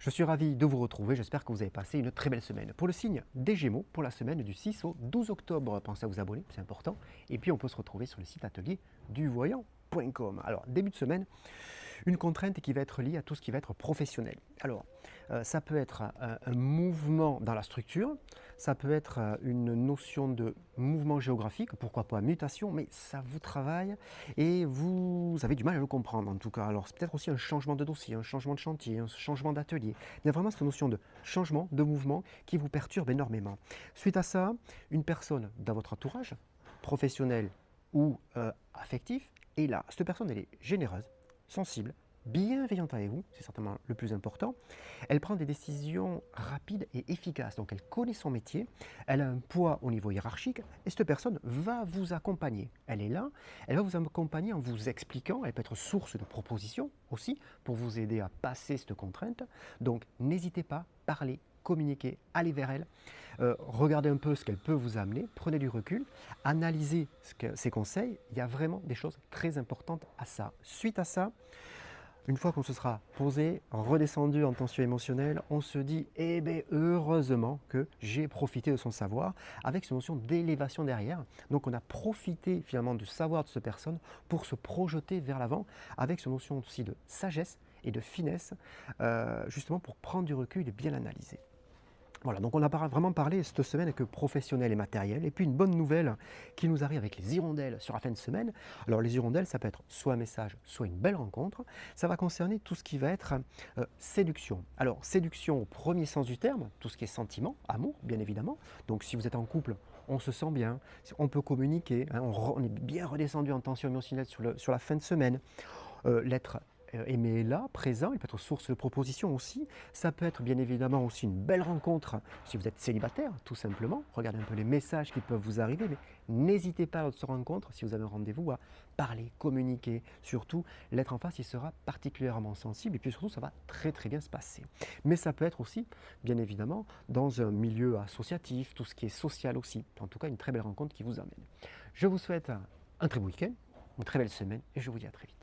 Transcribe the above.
Je suis ravi de vous retrouver, j'espère que vous avez passé une très belle semaine. Pour le signe des Gémeaux, pour la semaine du 6 au 12 octobre, pensez à vous abonner, c'est important. Et puis on peut se retrouver sur le site atelier du voyant.com. Alors, début de semaine, une contrainte qui va être liée à tout ce qui va être professionnel. Alors, ça peut être un mouvement dans la structure, ça peut être une notion de mouvement géographique, pourquoi pas mutation, mais ça vous travaille et vous avez du mal à le comprendre en tout cas. Alors, c'est peut-être aussi un changement de dossier, un changement de chantier, un changement d'atelier. Il y a vraiment cette notion de changement, de mouvement qui vous perturbe énormément. Suite à ça, une personne dans votre entourage, professionnel ou affectif, est là. Cette personne, elle est généreuse, sensible, bienveillante avec vous, c'est certainement le plus important. Elle prend des décisions rapides et efficaces, donc elle connaît son métier, elle a un poids au niveau hiérarchique et cette personne va vous accompagner. Elle est là, elle va vous accompagner en vous expliquant, elle peut être source de propositions aussi pour vous aider à passer cette contrainte. Donc n'hésitez pas, parlez, communiquez, allez vers elle, regardez un peu ce qu'elle peut vous amener, prenez du recul, analysez ses conseils, il y a vraiment des choses très importantes à ça. Suite à ça, une fois qu'on se sera posé, redescendu en tension émotionnelle, on se dit eh bien heureusement que j'ai profité de son savoir avec cette notion d'élévation derrière. Donc on a profité finalement du savoir de cette personne pour se projeter vers l'avant avec cette notion aussi de sagesse et de finesse, justement pour prendre du recul et bien l'analyser. Voilà, donc on a vraiment parlé cette semaine que professionnel et matériel. Et puis une bonne nouvelle qui nous arrive avec les hirondelles sur la fin de semaine. Alors les hirondelles, ça peut être soit un message, soit une belle rencontre. Ça va concerner tout ce qui va être séduction. Alors séduction au premier sens du terme, tout ce qui est sentiment, amour bien évidemment. Donc si vous êtes en couple, on se sent bien, on peut communiquer, hein, on est bien redescendu en tension émotionnelle sur la fin de semaine. L'être aimé est là, présent, il peut être source de propositions aussi. Ça peut être bien évidemment aussi une belle rencontre si vous êtes célibataire, tout simplement. Regardez un peu les messages qui peuvent vous arriver, mais n'hésitez pas lors de cette rencontre, si vous avez un rendez-vous, à parler, communiquer. Surtout, l'être en face, il sera particulièrement sensible et puis surtout, ça va très très bien se passer. Mais ça peut être aussi, bien évidemment, dans un milieu associatif, tout ce qui est social aussi. En tout cas, une très belle rencontre qui vous amène. Je vous souhaite un très beau week-end, une très belle semaine et je vous dis à très vite.